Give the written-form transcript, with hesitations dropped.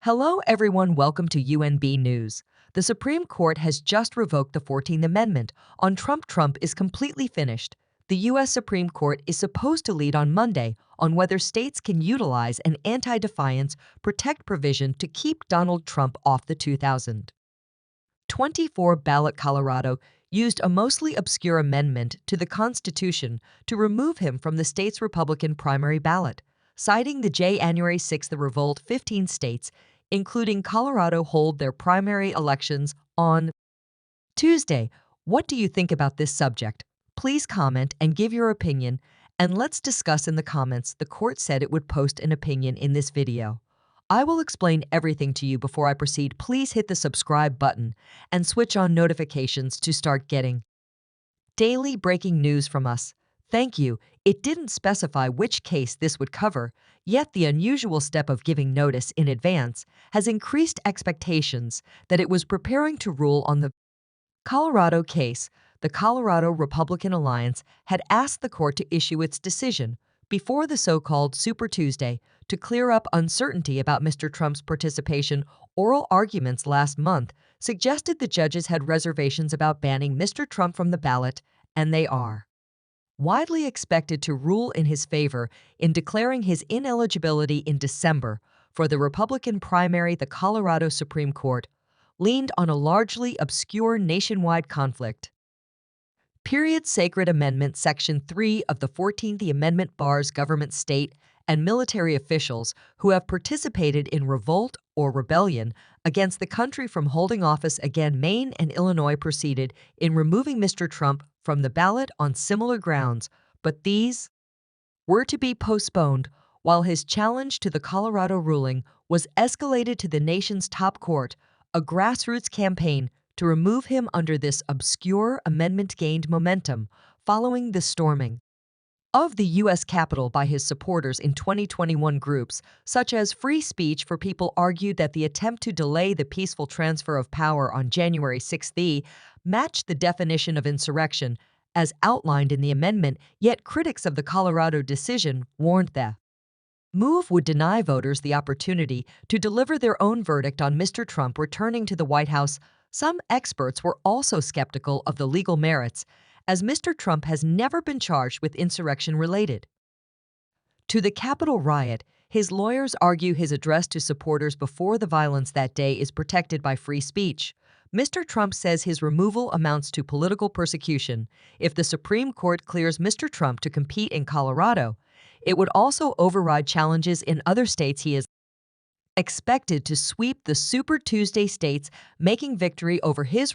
Hello, everyone. Welcome to UNB News. The Supreme Court has just revoked the 14th Amendment on Trump. Trump is completely finished. The U.S. Supreme Court is supposed to lead on Monday on whether states can utilize an anti-defiance protect provision to keep Donald Trump off the 2024 ballot. Colorado used a mostly obscure amendment to the Constitution to remove him from the state's Republican primary ballot, citing the January 6th revolt. 15 states, including Colorado, hold their primary elections on Tuesday. What do you think about this subject? Please comment and give your opinion, and let's discuss in the comments. The court said it would post an opinion in this video. I will explain everything to you before I proceed. Please hit the subscribe button and switch on notifications to start getting daily breaking news from us. Thank you. It didn't specify which case this would cover, yet the unusual step of giving notice in advance has increased expectations that it was preparing to rule on the Colorado case. The Colorado Republican Alliance had asked the court to issue its decision before the so-called Super Tuesday to clear up uncertainty about Mr. Trump's participation. Oral arguments last month suggested the judges had reservations about banning Mr. Trump from the ballot, and they are widely expected to rule in his favor in declaring his ineligibility in December for the Republican primary. The Colorado Supreme Court leaned on a largely obscure nationwide conflict. Sacred Amendment Section 3 of the 14th Amendment bars government, state, and military officials who have participated in revolt or rebellion against the country from holding office again. Maine and Illinois proceeded in removing Mr. Trump from the ballot on similar grounds, but these were to be postponed while his challenge to the Colorado ruling was escalated to the nation's top court. A grassroots campaign to remove him under this obscure amendment gained momentum following the storming of the U.S. Capitol by his supporters in 2021. Groups such as Free Speech for People argued that the attempt to delay the peaceful transfer of power on January 6th matched the definition of insurrection as outlined in the amendment, yet critics of the Colorado decision warned the move would deny voters the opportunity to deliver their own verdict on Mr. Trump returning to the White House. Some experts were also skeptical of the legal merits, as Mr. Trump has never been charged with insurrection related to the Capitol riot. His lawyers argue his address to supporters before the violence that day is protected by free speech. Mr. Trump says his removal amounts to political persecution. If the Supreme Court clears Mr. Trump to compete in Colorado, it would also override challenges in other states. He is expected to sweep the Super Tuesday states, making victory over his